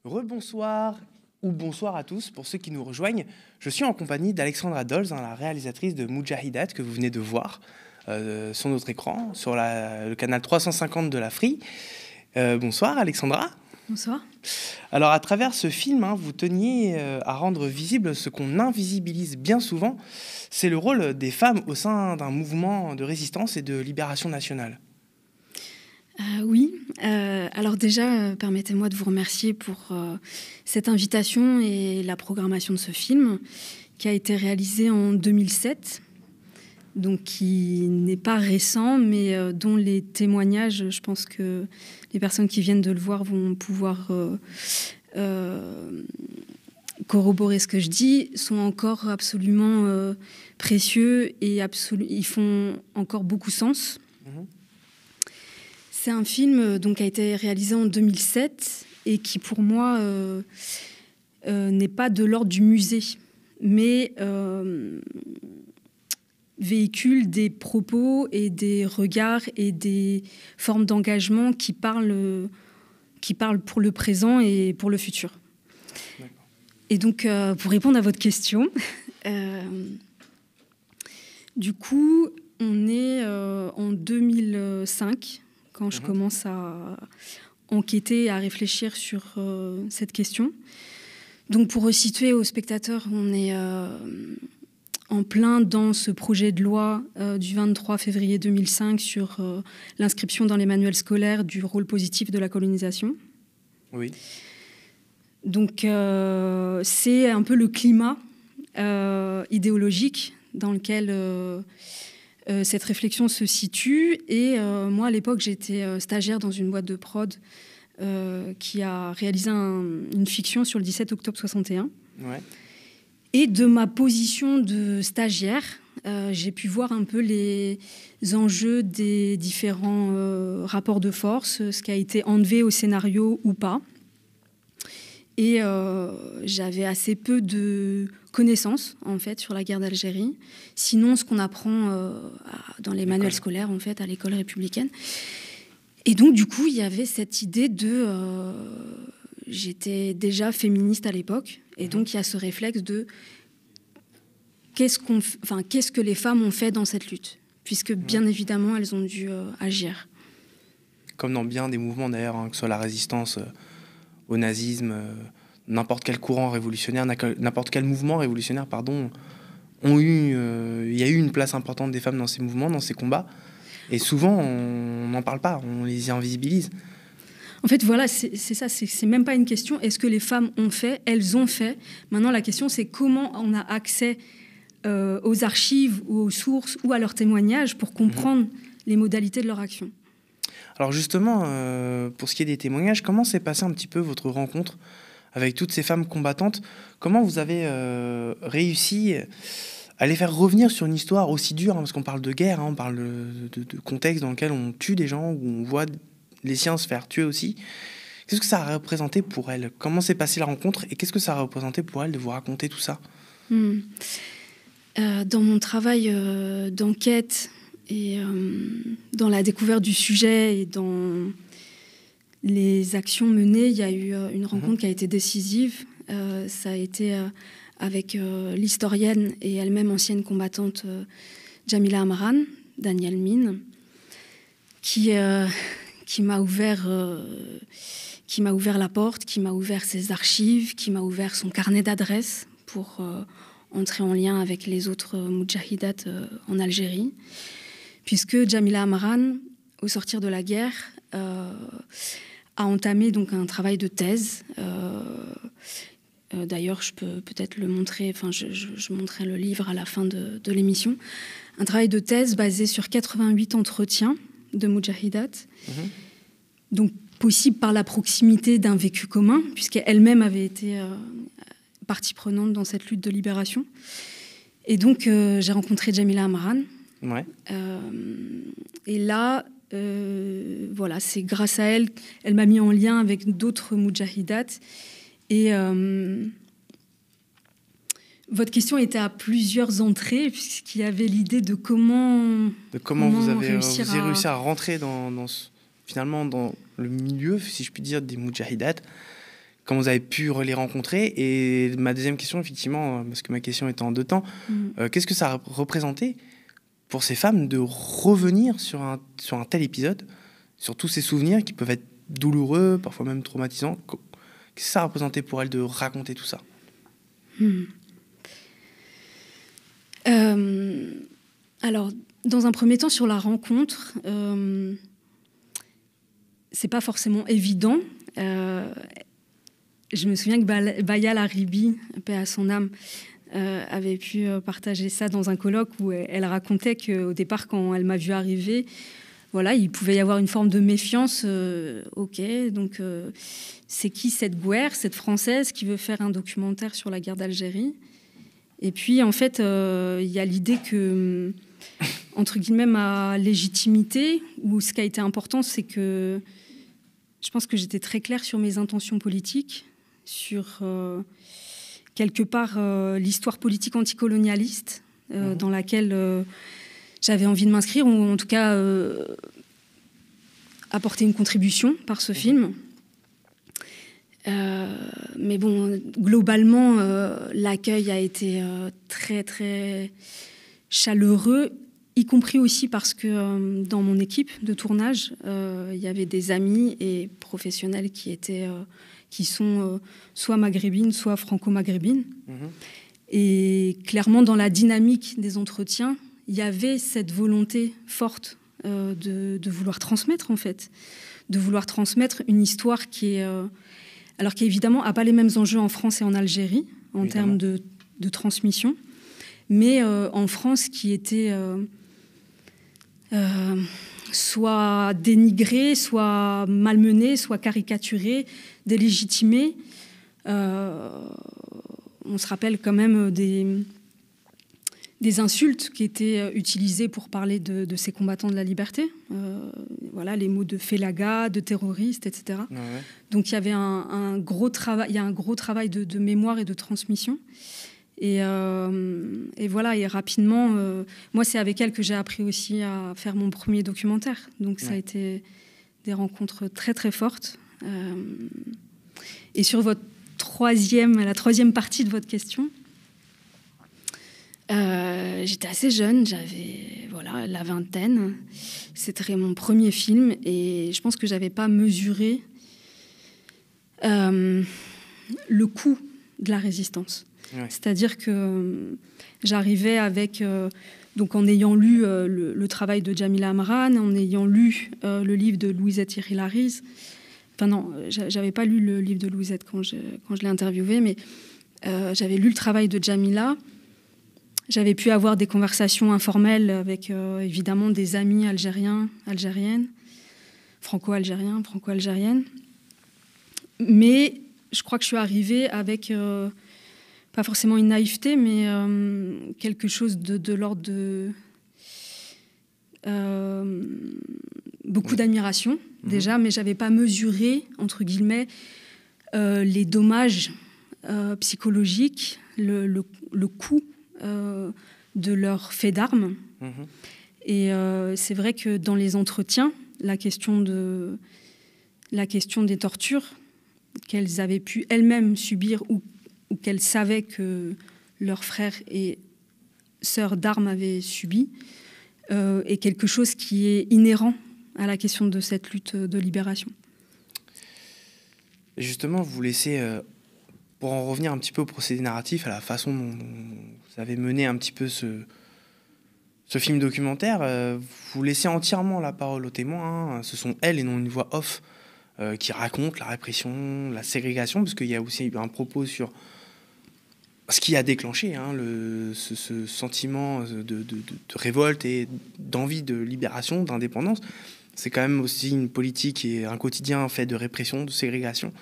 Rebonsoir ou bonsoir à tous pour ceux qui nous rejoignent. Je suis en compagnie d'Alexandra Dolz, la réalisatrice de Mujahidat que vous venez de voir sur notre écran, sur le canal 350 de la Free. Bonsoir Alexandra. Bonsoir. Alors à travers ce film, vous teniez à rendre visible ce qu'on invisibilise bien souvent, c'est le rôle des femmes au sein d'un mouvement de résistance et de libération nationale. Oui, alors déjà, permettez-moi de vous remercier pour cette invitation et la programmation de ce film qui a été réalisé en 2007, donc qui n'est pas récent, mais dont les témoignages, je pense que les personnes qui viennent de le voir vont pouvoir corroborer ce que je dis, sont encore absolument précieux et ils font encore beaucoup sens. C'est un film qui a été réalisé en 2007 et qui, pour moi, n'est pas de l'ordre du musée, mais véhicule des propos et des regards et des formes d'engagement qui parlent pour le présent et pour le futur. D'accord. Et donc, pour répondre à votre question, du coup, on est en 2005, quand je commence à enquêter et à réfléchir sur cette question. Donc, pour resituer aux spectateurs, on est en plein dans ce projet de loi du 23 février 2005 sur l'inscription dans les manuels scolaires du rôle positif de la colonisation. Oui. Donc, c'est un peu le climat idéologique dans lequel cette réflexion se situe. Et moi, à l'époque, j'étais stagiaire dans une boîte de prod qui a réalisé une fiction sur le 17 octobre 61. Ouais. Et de ma position de stagiaire, j'ai pu voir un peu les enjeux des différents rapports de force, ce qui a été enlevé au scénario ou pas. Et j'avais assez peu de connaissances, en fait, sur la guerre d'Algérie. Sinon, ce qu'on apprend dans les manuels scolaires, en fait, à l'école républicaine. Et donc, du coup, il y avait cette idée de... j'étais déjà féministe à l'époque. Et donc, il y a ce réflexe de... qu'est-ce que les femmes ont fait dans cette lutte ? Puisque, bien évidemment, elles ont dû agir. Comme dans bien des mouvements, d'ailleurs, que ce soit la résistance... au nazisme, n'importe quel courant révolutionnaire, n'importe quel mouvement révolutionnaire, il y a eu une place importante des femmes dans ces mouvements, dans ces combats. Et souvent, on n'en parle pas, on les invisibilise. En fait, voilà, c'est ça, c'est même pas une question. Est-ce que les femmes ont fait ? Elles ont fait. Maintenant, la question, c'est comment on a accès aux archives ou aux sources ou à leurs témoignages pour comprendre les modalités de leur action. Alors justement, pour ce qui est des témoignages, comment s'est passée un petit peu votre rencontre avec toutes ces femmes combattantes ? Comment vous avez réussi à les faire revenir sur une histoire aussi dure, parce qu'on parle de guerre, on parle de contexte dans lequel on tue des gens, où on voit les siens se faire tuer aussi. Qu'est-ce que ça a représenté pour elles ? Comment s'est passée la rencontre et qu'est-ce que ça a représenté pour elles de vous raconter tout ça ? Dans mon travail d'enquête... Et dans la découverte du sujet et dans les actions menées, il y a eu une rencontre qui a été décisive. Ça a été avec l'historienne et elle-même ancienne combattante Jamila Amran, Danielle Mine, qui m'a ouvert la porte, qui m'a ouvert ses archives, qui m'a ouvert son carnet d'adresses pour entrer en lien avec les autres Mujahidat en Algérie. Puisque Jamila Amran, au sortir de la guerre, a entamé donc un travail de thèse. D'ailleurs, je peux peut-être le montrer, je montrerai le livre à la fin de l'émission. Un travail de thèse basé sur 88 entretiens de Mujahidat, donc possible par la proximité d'un vécu commun, puisqu'elle-même avait été partie prenante dans cette lutte de libération. Et donc, j'ai rencontré Jamila Amran. Ouais. Et là, voilà, c'est grâce à elle, elle m'a mis en lien avec d'autres Mujahidat. Et votre question était à plusieurs entrées, puisqu'il y avait l'idée de comment vous avez réussi à rentrer finalement dans le milieu, si je puis dire, des Mujahidat. comment vous avez pu les rencontrer. Et ma deuxième question, effectivement, parce que ma question était en deux temps, qu'est-ce que ça a représenté pour ces femmes de revenir sur un tel épisode, sur tous ces souvenirs qui peuvent être douloureux, parfois même traumatisants? Qu'est-ce que ça a représenté pour elles de raconter tout ça? Alors, dans un premier temps, sur la rencontre, c'est pas forcément évident. Je me souviens que Baya Laribi, paix à son âme, avait pu partager ça dans un colloque où elle racontait qu'au départ, quand elle m'a vu arriver, voilà, il pouvait y avoir une forme de méfiance. Ok, donc c'est qui cette Gouer, cette Française qui veut faire un documentaire sur la guerre d'Algérie? Et puis, en fait, il y a l'idée que, entre guillemets, ma légitimité, ou ce qui a été important, c'est que je pense que j'étais très claire sur mes intentions politiques, sur quelque part l'histoire politique anticolonialiste dans laquelle j'avais envie de m'inscrire, ou en tout cas apporter une contribution par ce film. Mais bon, globalement, l'accueil a été très, très chaleureux, y compris aussi parce que dans mon équipe de tournage, il y avait des amis et professionnels qui sont soit maghrébines, soit franco-maghrébines. Et clairement, dans la dynamique des entretiens, il y avait cette volonté forte de vouloir transmettre, en fait. De vouloir transmettre une histoire qui est... alors qui, évidemment, n'a pas les mêmes enjeux en France et en Algérie, en termes de transmission, mais en France, qui était soit dénigrée, soit malmenée, soit caricaturée, délégitimée. On se rappelle quand même des insultes qui étaient utilisées pour parler de ces combattants de la liberté. Voilà, les mots de félaga, de terroriste, etc. Ouais. Donc il y avait un gros travail de mémoire et de transmission. Et voilà, et rapidement, moi c'est avec elle que j'ai appris aussi à faire mon premier documentaire. Donc ça a été des rencontres très très fortes. Et sur la troisième partie de votre question, j'étais assez jeune, j'avais la vingtaine. C'était mon premier film et je pense que j'avais pas mesuré le coût de la résistance. Ouais. C'est-à-dire que j'arrivais avec, donc en ayant lu le travail de Jamila Amran, en ayant lu le livre de Louisette Hiril-Hariz. Enfin non, j'avais pas lu le livre de Louisette quand je l'ai interviewée, mais j'avais lu le travail de Jamila. J'avais pu avoir des conversations informelles avec, évidemment, des amis algériennes, franco-algériens, franco-algériennes. Mais je crois que je suis arrivée avec, pas forcément une naïveté, mais quelque chose de l'ordre de... beaucoup d'admiration, déjà, mais je n'avais pas mesuré, entre guillemets, les dommages psychologiques, le coût de leur fait d'armes. Et c'est vrai que dans les entretiens, la question des tortures qu'elles avaient pu elles-mêmes subir ou qu'elles savaient que leurs frères et sœurs d'armes avaient subi est quelque chose qui est inhérent à la question de cette lutte de libération. Justement, vous laissez... pour en revenir un petit peu au procédé narratif, à la façon dont vous avez mené un petit peu ce film documentaire, vous laissez entièrement la parole aux témoins. Hein. Ce sont elles et non une voix off qui raconte la répression, la ségrégation, parce qu'il y a aussi un propos sur ce qui a déclenché ce sentiment de révolte et d'envie de libération, d'indépendance. C'est quand même aussi une politique et un quotidien fait de répression, de ségrégation.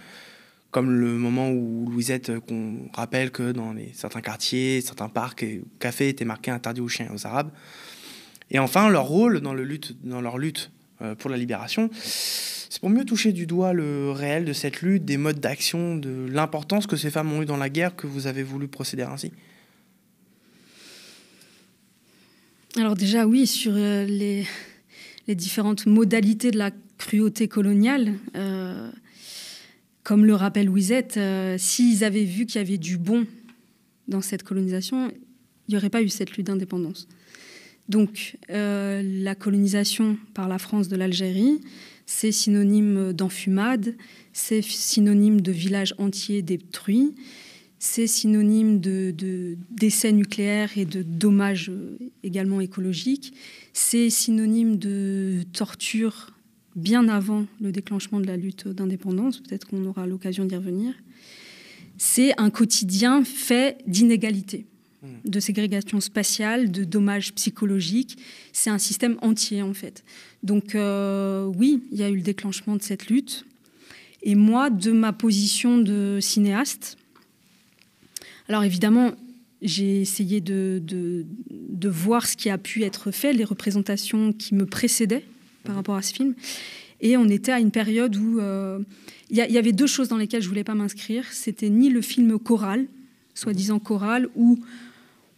Comme le moment où Louisette, qu'on rappelle que dans certains quartiers, certains parcs et cafés étaient marqués interdits aux chiens et aux Arabes. Et enfin, leur rôle dans leur lutte pour la libération, c'est pour mieux toucher du doigt le réel de cette lutte, des modes d'action, de l'importance que ces femmes ont eu dans la guerre, que vous avez voulu procéder ainsi. Alors déjà, oui, sur les différentes modalités de la cruauté coloniale, comme le rappelle Louisette, s'ils avaient vu qu'il y avait du bon dans cette colonisation, il n'y aurait pas eu cette lutte d'indépendance. Donc, la colonisation par la France de l'Algérie, c'est synonyme d'enfumade, c'est synonyme de villages entiers détruits, c'est synonyme d'essais nucléaires et de dommages également écologiques, c'est synonyme de torture bien avant le déclenchement de la lutte d'indépendance, peut-être qu'on aura l'occasion d'y revenir. C'est un quotidien fait d'inégalités, de ségrégation spatiale, de dommages psychologiques. C'est un système entier, en fait. Donc, oui, il y a eu le déclenchement de cette lutte. Et moi, de ma position de cinéaste, alors évidemment, j'ai essayé de voir ce qui a pu être fait, les représentations qui me précédaient par rapport à ce film. Et on était à une période où il y avait deux choses dans lesquelles je ne voulais pas m'inscrire. C'était ni le film choral, soi-disant choral, où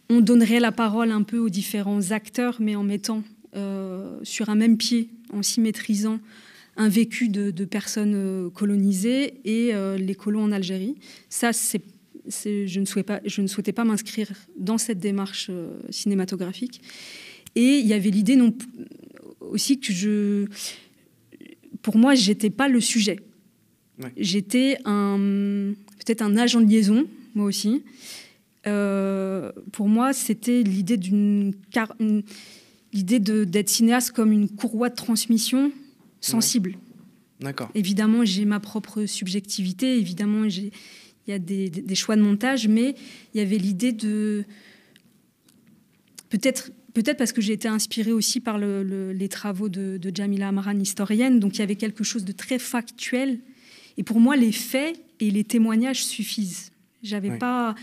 on donnerait la parole un peu aux différents acteurs, mais en mettant sur un même pied, en symétrisant un vécu de personnes colonisées et les colons en Algérie. Ça, je ne souhaitais pas m'inscrire dans cette démarche cinématographique. Et il y avait l'idée aussi que pour moi, je n'étais pas le sujet. Ouais. J'étais peut-être un agent de liaison, moi aussi. Pour moi, c'était l'idée d'être cinéaste comme une courroie de transmission sensible. Ouais. D'accord. Évidemment, j'ai ma propre subjectivité. Évidemment, il y a des choix de montage, mais il y avait l'idée de... Peut-être parce que j'ai été inspirée aussi par les travaux de Jamila Amran, historienne, donc il y avait quelque chose de très factuel. Et pour moi, les faits et les témoignages suffisent. J'avais pas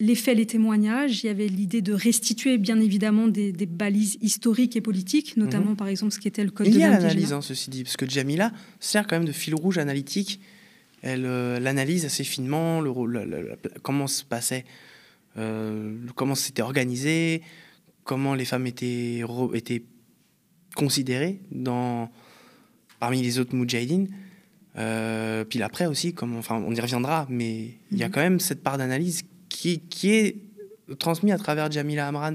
les faits, les témoignages. Il y avait l'idée de restituer, bien évidemment, des balises historiques et politiques, notamment, par exemple, ce qui était le code de l'indigénat. Il y a l'analyse, ceci dit, parce que Jamila sert quand même de fil rouge analytique. Elle l'analyse assez finement, comment se passait, comment c'était organisé, comment les femmes étaient considérées parmi les autres moudjahidines. Puis après aussi, on y reviendra, mais il y a quand même cette part d'analyse qui est transmise à travers Jamila Amran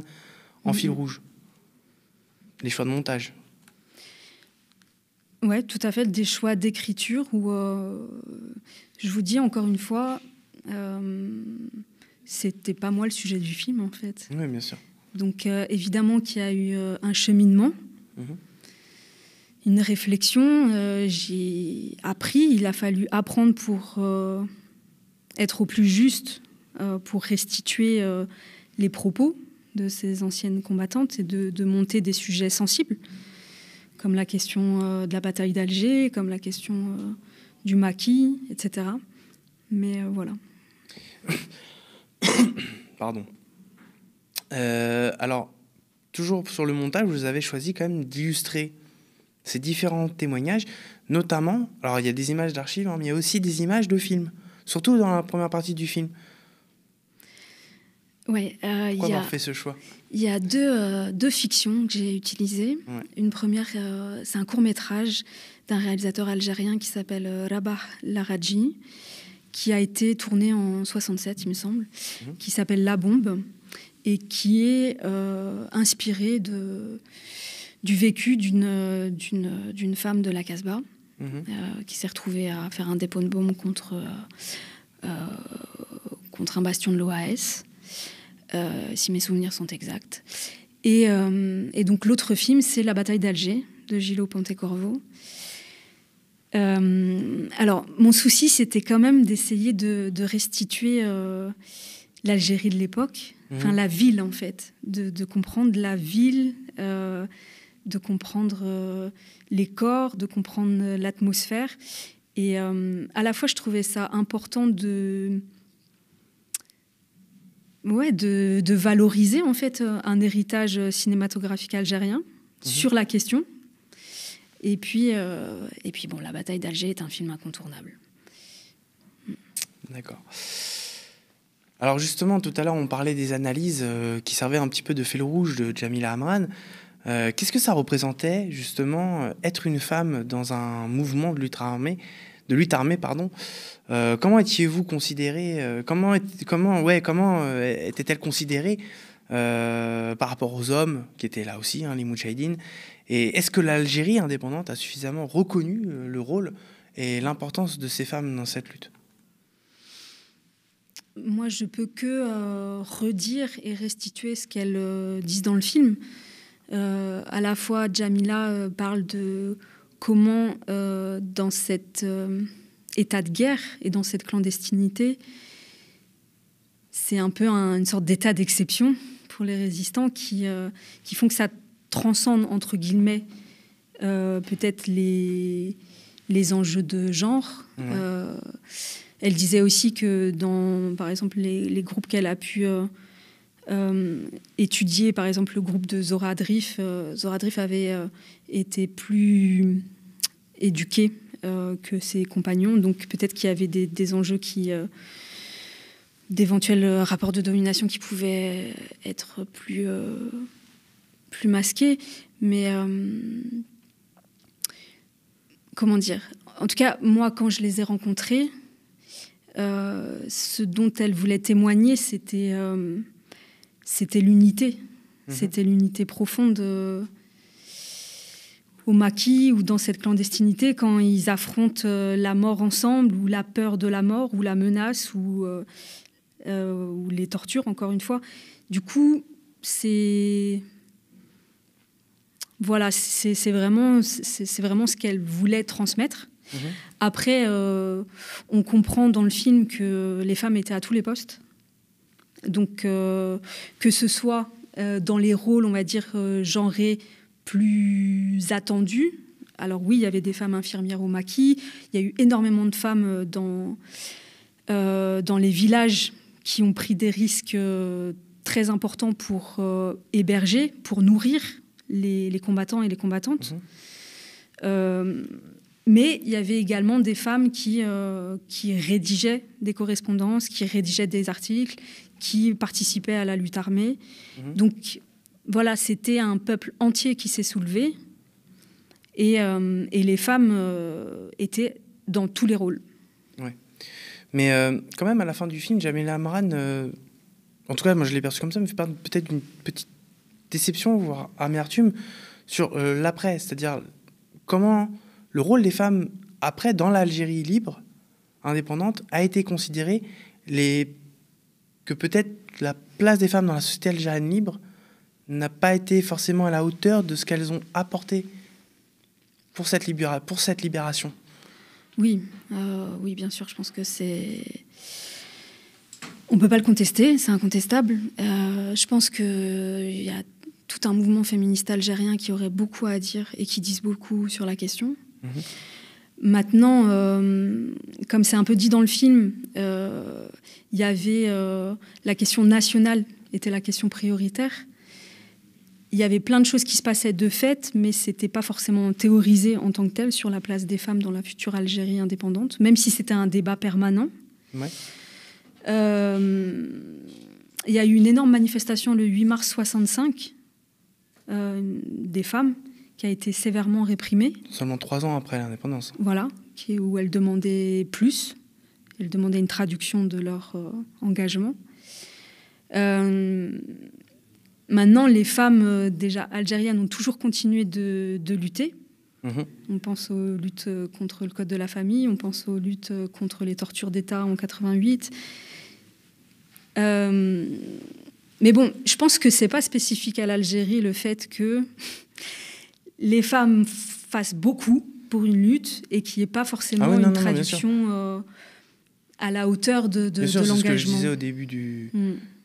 en fil rouge. Les choix de montage. Oui, tout à fait, des choix d'écriture où, je vous dis encore une fois, c'était pas moi le sujet du film, en fait. Oui, bien sûr. Donc, évidemment qu'il y a eu un cheminement, une réflexion. J'ai appris, il a fallu apprendre pour être au plus juste, pour restituer les propos de ces anciennes combattantes et de monter des sujets sensibles, comme la question de la bataille d'Alger, comme la question du maquis, etc. Mais voilà. Pardon. Alors, toujours sur le montage, vous avez choisi quand même d'illustrer ces différents témoignages, notamment, alors il y a des images d'archives, mais il y a aussi des images de films, surtout dans la première partie du film. Ouais, pourquoi avoir fait ce choix ? Il y a deux fictions que j'ai utilisées. Ouais. Une première, c'est un court-métrage d'un réalisateur algérien qui s'appelle Rabah Laradji, qui a été tourné en 67, il me semble, qui s'appelle La Bombe, et qui est inspiré du vécu d'une femme de la Casbah, qui s'est retrouvée à faire un dépôt de bombe contre un bastion de l'OAS, si mes souvenirs sont exacts. Et donc l'autre film, c'est La bataille d'Alger, de Gillo Pontecorvo. Alors, mon souci, c'était quand même d'essayer de restituer l'Algérie de l'époque, enfin la ville en fait, de comprendre la ville, de comprendre les corps, de comprendre l'atmosphère. Et à la fois, je trouvais ça important de valoriser en fait un héritage cinématographique algérien sur la question. Et puis bon, La bataille d'Alger est un film incontournable. D'accord. Alors justement, tout à l'heure, on parlait des analyses qui servaient un petit peu de fil rouge de Jamila Amran. Qu'est-ce que ça représentait, justement, être une femme dans un mouvement de l'ultra-armée, lutte armée, pardon. Comment étiez-vous considéré, comment était-elle considérée par rapport aux hommes qui étaient là aussi, hein, les Moudjahidines? Et est-ce que l'Algérie indépendante a suffisamment reconnu le rôle et l'importance de ces femmes dans cette lutte? Moi, je peux que redire et restituer ce qu'elles disent dans le film. À la fois, Djamila parle de comment, dans cet état de guerre et dans cette clandestinité, c'est un peu une sorte d'état d'exception pour les résistants qui font que ça transcende, entre guillemets, peut-être les enjeux de genre. Elle disait aussi que dans, par exemple, les groupes qu'elle a pu étudier, par exemple le groupe de Zora Drif avait été plus éduqué que ses compagnons, donc peut-être qu'il y avait des enjeux d'éventuels rapports de domination qui pouvaient être plus masqués, mais comment dire, en tout cas moi quand je les ai rencontrés, ce dont elle voulait témoigner, c'était l'unité. C'était l'unité profonde au maquis ou dans cette clandestinité, quand ils affrontent la mort ensemble, ou la peur de la mort, ou la menace, ou les tortures, encore une fois. Du coup, c'est vraiment ce qu'elle voulait transmettre. Après, on comprend dans le film que les femmes étaient à tous les postes. Donc, que ce soit dans les rôles, on va dire, genrés plus attendus. Alors oui, il y avait des femmes infirmières au maquis. Il y a eu énormément de femmes dans les villages qui ont pris des risques très importants pour héberger, pour nourrir les combattants et les combattantes. Mais il y avait également des femmes qui rédigeaient des correspondances, qui rédigeaient des articles, qui participaient à la lutte armée. Donc voilà, c'était un peuple entier qui s'est soulevé. Et les femmes étaient dans tous les rôles. Ouais. Mais quand même, à la fin du film, Djamila Amran, en tout cas, moi je l'ai perçu comme ça, me fait part peut-être d'une petite déception, voire amertume, sur l'après. C'est-à-dire comment le rôle des femmes après, dans l'Algérie libre, indépendante, a été considéré, que peut-être la place des femmes dans la société algérienne libre n'a pas été forcément à la hauteur de ce qu'elles ont apporté pour cette libération. Oui, oui, bien sûr, je pense que c'est... On ne peut pas le contester, c'est incontestable. Je pense qu'il y a tout un mouvement féministe algérien qui aurait beaucoup à dire et qui dise beaucoup sur la question. Maintenant, comme c'est un peu dit dans le film, il y avait la question nationale était la question prioritaire. Il y avait plein de choses qui se passaient de fait, mais c'était pas forcément théorisé en tant que tel sur la place des femmes dans la future Algérie indépendante, même si c'était un débat permanent. Ouais. Il y a eu une énorme manifestation le 8 mars 65 des femmes qui a été sévèrement réprimée. Seulement 3 ans après l'indépendance. Voilà, où elles demandaient plus. Elles demandaient une traduction de leur engagement. Maintenant, les femmes déjà algériennes ont toujours continué de lutter. On pense aux luttes contre le Code de la famille, on pense aux luttes contre les tortures d'État en 88. Mais bon, je pense que c'est pas spécifique à l'Algérie le fait que les femmes fassent beaucoup pour une lutte et qu'il n'y ait pas forcément une traduction à la hauteur de l'engagement. C'est ce que je disais au début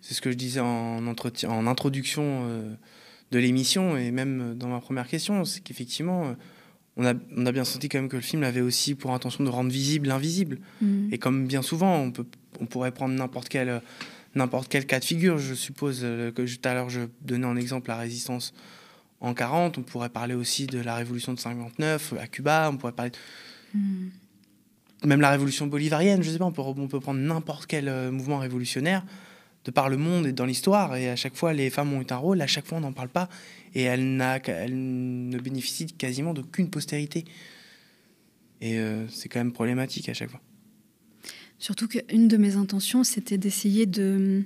c'est ce que je disais en introduction de l'émission et même dans ma première question, c'est qu'effectivement, on a bien senti quand même que le film avait aussi pour intention de rendre visible l'invisible. Et comme bien souvent, on pourrait prendre n'importe quel cas de figure. Je suppose que tout à l'heure, je donnais en exemple la résistance en 40. On pourrait parler aussi de la révolution de 59 à Cuba. On pourrait parler même la révolution bolivarienne. Je sais pas, on peut prendre n'importe quel mouvement révolutionnaire de par le monde et dans l'histoire. Et à chaque fois, les femmes ont eu un rôle. À chaque fois, on n'en parle pas. Et elles ne bénéficient quasiment d'aucune postérité. Et c'est quand même problématique à chaque fois. Surtout qu'une de mes intentions, c'était d'essayer de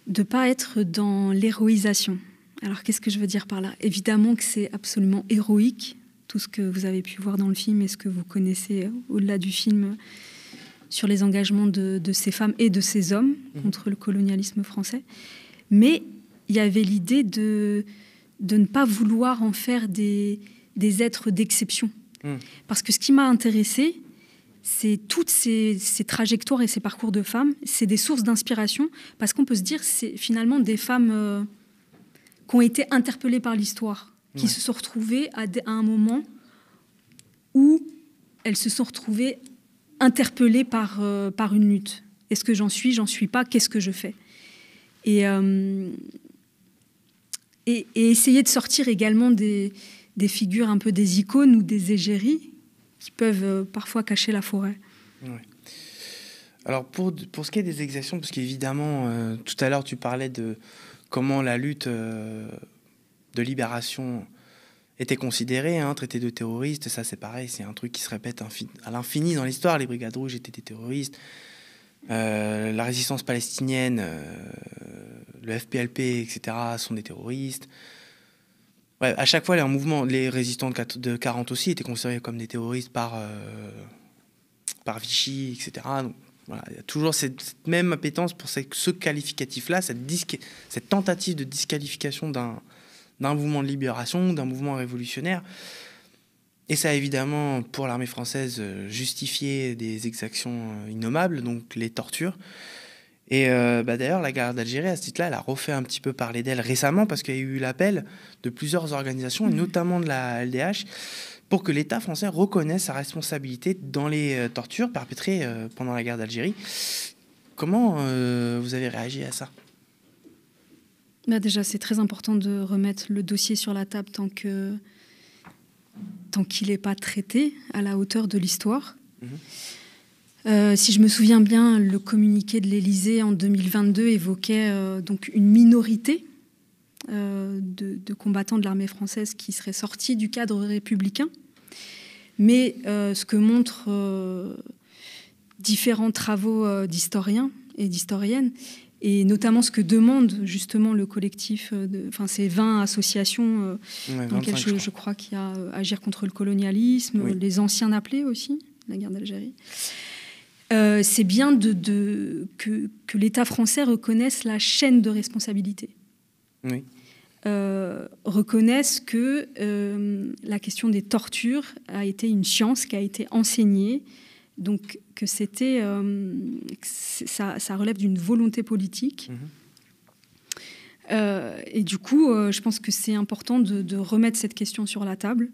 ne pas être dans l'héroïsation. Alors, qu'est-ce que je veux dire par là? Évidemment que c'est absolument héroïque, tout ce que vous avez pu voir dans le film et ce que vous connaissez au-delà du film sur les engagements de ces femmes et de ces hommes contre le colonialisme français. Mais il y avait l'idée de ne pas vouloir en faire des êtres d'exception. Parce que ce qui m'a intéressée, c'est toutes ces trajectoires et ces parcours de femmes, c'est des sources d'inspiration, parce qu'on peut se dire c'est finalement des femmes qui ont été interpellées par l'histoire, qui se sont retrouvées à un moment où elles se sont retrouvées interpellées par une lutte. Est-ce que j'en suis pas, qu'est-ce que je fais? Et essayer de sortir également des figures un peu des icônes ou des égéries qui peuvent parfois cacher la forêt. Ouais. Alors pour ce qui est des exactions, parce qu'évidemment, tout à l'heure tu parlais de comment la lutte de libération était considérée, traité de terroriste, ça c'est pareil, c'est un truc qui se répète à l'infini dans l'histoire. Les Brigades Rouges étaient des terroristes, la résistance palestinienne, le FPLP, etc. sont des terroristes. Ouais, à chaque fois, les mouvements, les résistants de 40 aussi étaient considérés comme des terroristes par Vichy, etc. Donc, voilà, il y a toujours cette même appétence pour ce qualificatif-là, cette tentative de disqualification d'un mouvement de libération, d'un mouvement révolutionnaire. Et ça a évidemment, pour l'armée française, justifié des exactions innommables, donc les tortures. Et d'ailleurs, la guerre d'Algérie, à ce titre-là, elle a refait un petit peu parler d'elle récemment parce qu'il y a eu l'appel de plusieurs organisations, et notamment de la LDH, pour que l'État français reconnaisse sa responsabilité dans les tortures perpétrées pendant la guerre d'Algérie. Comment vous avez réagi à ça? Déjà, c'est très important de remettre le dossier sur la table tant qu'il n'est pas traité à la hauteur de l'histoire. Si je me souviens bien, le communiqué de l'Élysée en 2022 évoquait donc une minorité de combattants de l'armée française qui seraient sortis du cadre républicain. Mais ce que montrent différents travaux d'historiens et d'historiennes, et notamment ce que demande justement le collectif, ces 20 associations dans lesquelles je crois qu'il y a Agir contre le colonialisme, les anciens appelés aussi, la guerre d'Algérie. C'est bien que l'État français reconnaisse la chaîne de responsabilité. Oui. Reconnaisse que la question des tortures a été une science qui a été enseignée, donc que ça relève d'une volonté politique. Et du coup, je pense que c'est important de remettre cette question sur la table.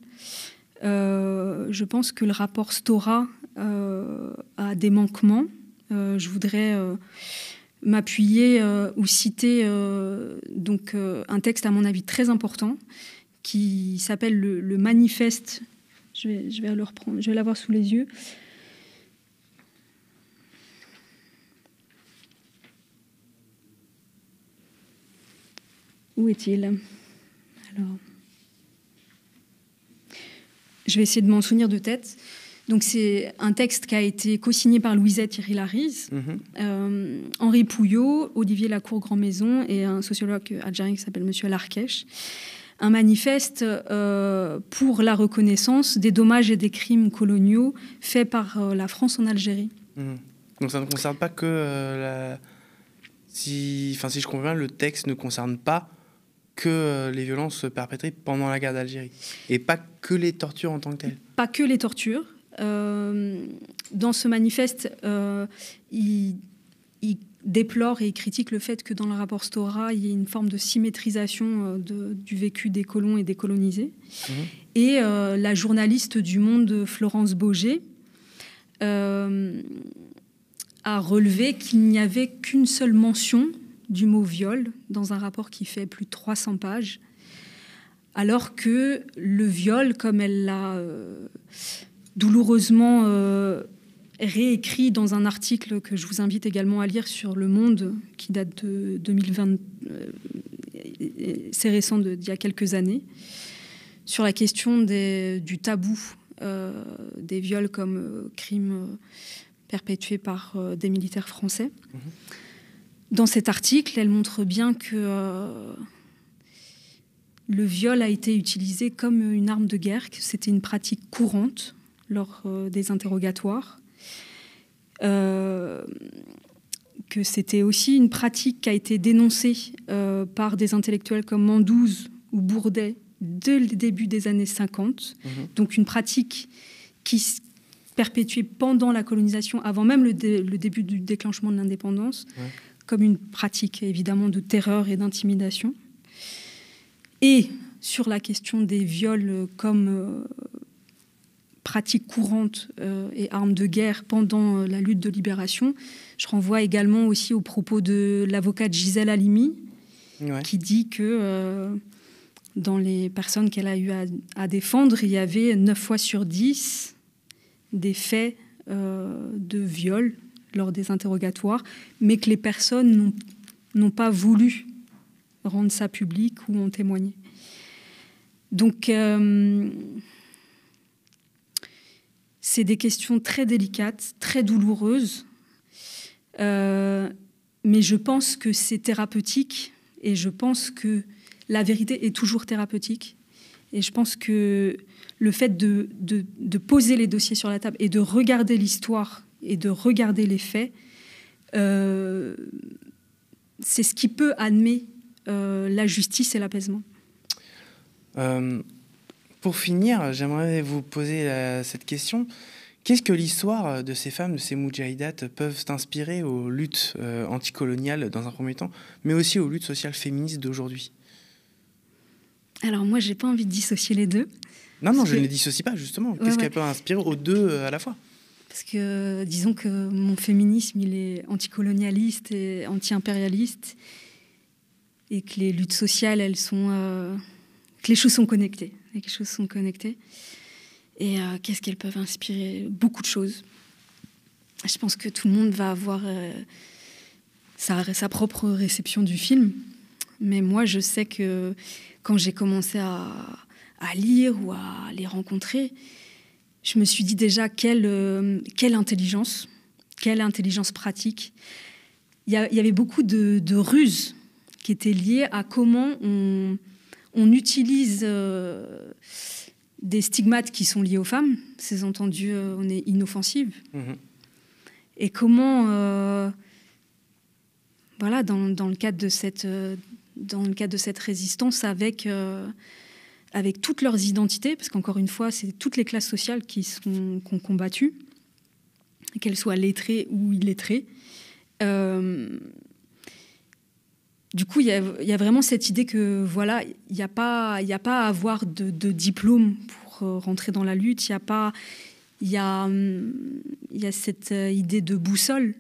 Je pense que le rapport Stora a des manquements. Je voudrais m'appuyer ou citer un texte à mon avis très important qui s'appelle le manifeste. Je vais le reprendre, je vais l'avoir sous les yeux. Où est-il? Alors, je vais essayer de m'en souvenir de tête. Donc c'est un texte qui a été co-signé par Louisette Thierry Larize, Henri Pouillot, Olivier Lacour-Grandmaison et un sociologue algérien qui s'appelle Monsieur Larkesh. Un manifeste pour la reconnaissance des dommages et des crimes coloniaux faits par la France en Algérie. Donc ça ne concerne pas que si je comprends bien, le texte ne concerne pas que les violences perpétrées pendant la guerre d'Algérie et pas que les tortures en tant que telles. Pas que les tortures. Dans ce manifeste, il déplore et il critique le fait que dans le rapport Stora, il y ait une forme de symétrisation du vécu des colons et des colonisés. Et la journaliste du Monde, Florence Baugé, a relevé qu'il n'y avait qu'une seule mention du mot viol dans un rapport qui fait plus de 300 pages, alors que le viol, comme elle l'a douloureusement réécrit dans un article que je vous invite également à lire sur Le Monde, qui date de 2020, c'est récent, d'il y a quelques années, sur la question du tabou des viols comme crimes perpétués par des militaires français. Dans cet article, elle montre bien que le viol a été utilisé comme une arme de guerre, que c'était une pratique courante lors des interrogatoires, que c'était aussi une pratique qui a été dénoncée par des intellectuels comme Mandouze ou Bourdet dès le début des années 50. Donc une pratique qui se perpétuait pendant la colonisation, avant même le début du déclenchement de l'indépendance, comme une pratique évidemment de terreur et d'intimidation. Et sur la question des viols comme pratique courante et arme de guerre pendant la lutte de libération, je renvoie également aussi aux propos de l'avocate Gisèle Halimi, qui dit que dans les personnes qu'elle a eu à défendre, il y avait 9 fois sur 10 des faits de viol lors des interrogatoires, mais que les personnes n'ont pas voulu rendre ça public ou en témoigner. Donc, c'est des questions très délicates, très douloureuses, mais je pense que c'est thérapeutique et je pense que la vérité est toujours thérapeutique. Et je pense que le fait de poser les dossiers sur la table et de regarder l'histoire et de regarder les faits, c'est ce qui peut amener la justice et l'apaisement. Pour finir, j'aimerais vous poser cette question. Qu'est-ce que l'histoire de ces femmes, de ces moudjahidates, peuvent inspirer aux luttes anticoloniales dans un premier temps, mais aussi aux luttes sociales féministes d'aujourd'hui? Alors moi, j'ai pas envie de dissocier les deux. Non, je ne les dissocie pas, justement. Qu'est-ce qu'elle peut inspirer aux deux à la fois? Parce que, disons que mon féminisme, il est anticolonialiste et anti-impérialiste, et que les luttes sociales, elles sont... que les choses sont connectées. Et qu'est-ce qu'elles peuvent inspirer? Beaucoup de choses. Je pense que tout le monde va avoir sa propre réception du film. Mais moi, je sais que quand j'ai commencé à lire ou à les rencontrer, je me suis dit déjà quelle intelligence pratique. Il y avait beaucoup de ruses qui étaient liées à comment on utilise des stigmates qui sont liés aux femmes. C'est entendu, on est inoffensive. Et comment, dans le cadre de cette résistance avec toutes leurs identités, parce qu'encore une fois, c'est toutes les classes sociales qui ont combattu, qu'elles soient lettrées ou illettrées. Du coup, il y a vraiment cette idée que voilà, il n'y a pas à avoir de diplôme pour rentrer dans la lutte. Il y a cette idée de boussole,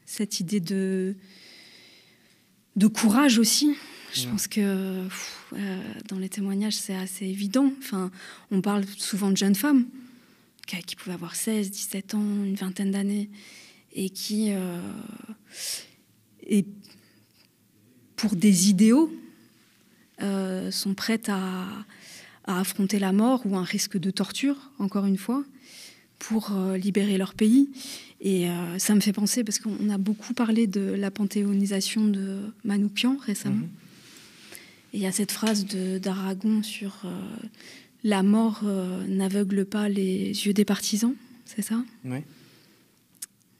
cette idée de courage aussi. Je pense que dans les témoignages, c'est assez évident. Enfin, on parle souvent de jeunes femmes qui pouvaient avoir 16, 17 ans, une vingtaine d'années, et qui... et pour des idéaux, sont prêtes à affronter la mort ou un risque de torture, encore une fois, pour libérer leur pays. Et ça me fait penser, parce qu'on a beaucoup parlé de la panthéonisation de Manouchian récemment. Et il y a cette phrase d'Aragon sur la mort n'aveugle pas les yeux des partisans, c'est ça? Oui.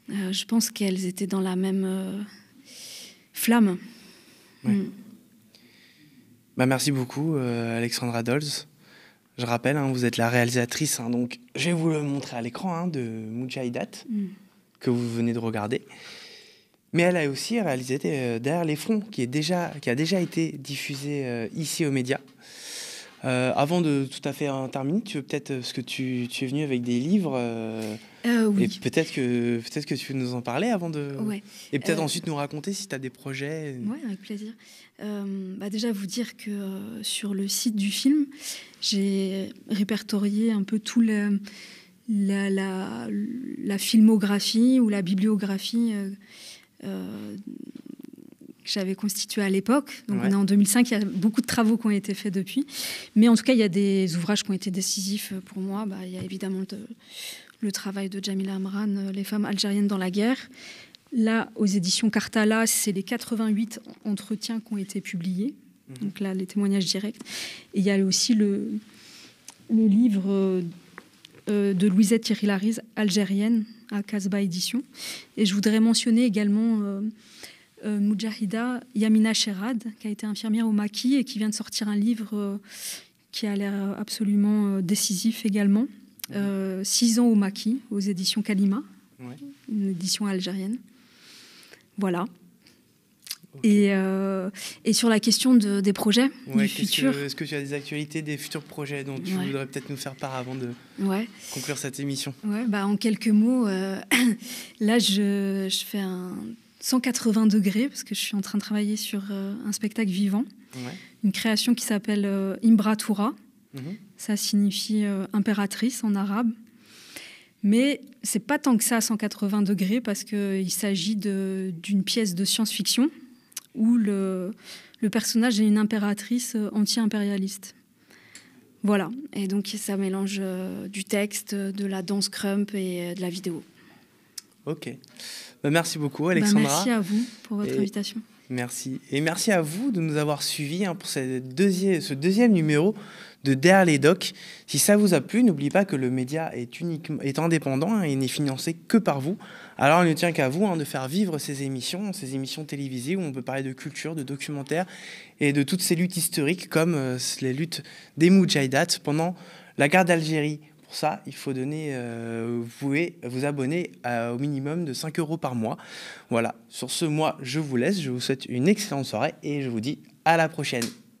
Je pense qu'elles étaient dans la même flamme. Oui. Merci beaucoup, Alexandra Dolz. Je rappelle, vous êtes la réalisatrice, donc je vais vous le montrer à l'écran, de Moudjahidat, que vous venez de regarder. Mais elle a aussi réalisé Derrière les fronts, qui a déjà été diffusé ici aux médias. Avant de tout à fait terminer, tu veux peut-être, parce que tu es venue avec des livres, oui. Et peut-être que tu veux nous en parler avant de... Ouais. Et peut-être ensuite nous raconter si tu as des projets. Oui, avec plaisir. Déjà, vous dire que sur le site du film, j'ai répertorié un peu tout la filmographie ou la bibliographie j'avais constitué à l'époque. Donc, Ouais. on est en 2005, il y a beaucoup de travaux qui ont été faits depuis. Mais en tout cas, il y a des ouvrages qui ont été décisifs pour moi. Il y a évidemment le travail de Jamila Amran, Les femmes algériennes dans la guerre. Là, aux éditions Cartala, c'est les 88 entretiens qui ont été publiés. Donc là, les témoignages directs. Et il y a aussi le livre de Louisette Thierry-Larize, algérienne, à Casbah Édition. Et je voudrais mentionner également Moudjahida Yamina Sherad, qui a été infirmière au Maquis et qui vient de sortir un livre qui a l'air absolument décisif également. 6 ans au Maquis, aux éditions Kalima, Ouais. une édition algérienne. Voilà. Okay. Et sur la question des projets Ouais, du futur. Est-ce que tu as des actualités, des futurs projets dont tu voudrais peut-être nous faire part avant de conclure cette émission? En quelques mots, là, je fais un 180 degrés parce que je suis en train de travailler sur un spectacle vivant, une création qui s'appelle Imbratura. Ça signifie impératrice en arabe. Mais c'est pas tant que ça, 180 degrés, parce qu'il s'agit d'une pièce de science-fiction où le personnage est une impératrice anti-impérialiste. Voilà. Et donc, ça mélange du texte, de la danse crump et de la vidéo. Ok. Merci beaucoup, Alexandra. Merci à vous pour votre invitation. Merci. Et merci à vous de nous avoir suivis pour ce deuxième numéro de Derrière les Docs. Si ça vous a plu, n'oubliez pas que le média est indépendant et n'est financé que par vous. Alors il ne tient qu'à vous de faire vivre ces émissions télévisées où on peut parler de culture, de documentaires et de toutes ces luttes historiques comme les luttes des Moudjahidat pendant la guerre d'Algérie. Pour ça, il faut vous pouvez vous abonner au minimum de 5 € par mois. Voilà, sur ce, moi, je vous laisse. Je vous souhaite une excellente soirée et je vous dis à la prochaine.